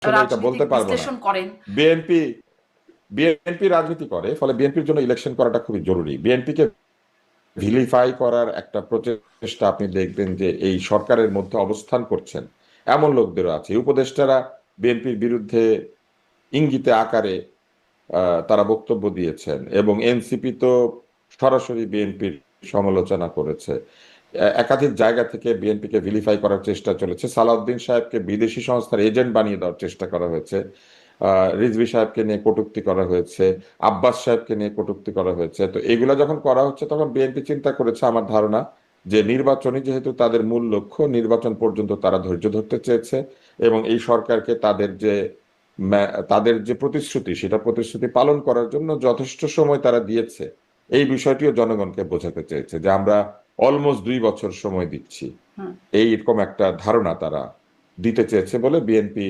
আসলে এটা রাজনৈতিক বলতে পারবো না। বিশ্লেষণ করেন। বিএনপি বিএনপি রাজনীতি করে, ফলে বিএনপির জন্য ইলেকশন করাটা খুবই জরুরি। বিএনপিকে ভিলিফাই করার একটা প্রচেষ্টা আপনি দেখবেন যে এই সরকারের মধ্যে অবস্থান করছেন এমন লোকদেরও আছে। উপদেষ্টারা বিএনপির বিরুদ্ধে ইঙ্গিতে আকারে তারা বক্তব্য দিয়েছেন, এবং এনসিপি তো সরাসরি বিএনপির সমালোচনা করেছে। একাধিক জায়গা থেকে বিএনপিকে ভিলিফাই করার চেষ্টা চলেছে। সালাউদ্দিন সাহেবকে বিদেশি সংস্থার এজেন্ট বানিয়ে দেওয়ার চেষ্টা করা হয়েছে। রিজভী সাহেবকে নিয়ে কটূক্তি করা হয়েছে। আব্বাস সাহেবকে নিয়ে কটূক্তি করা হয়েছে। তো এগুলা যখন করা হচ্ছে তখন বিএনপি চিন্তা করেছে, আমার ধারণা, যে নির্বাচনই যেহেতু তাদের মূল লক্ষ্য, নির্বাচন পর্যন্ত তারা ধৈর্য ধরতে চেয়েছে, এবং এই সরকারকে তাদের যে প্রতিশ্রুতি, সেটা প্রতিশ্রুতি পালন করার জন্য যথেষ্ট সময় তারা দিয়েছে। এই বিষয়টিও জনগণকে বোঝাতে চেয়েছে যে আমরা অলমোস্ট 2 বছর সময় দিচ্ছি। হুম। এইরকম একটা ধারণা তারা দিতে চেয়েছে বলে বিএনপি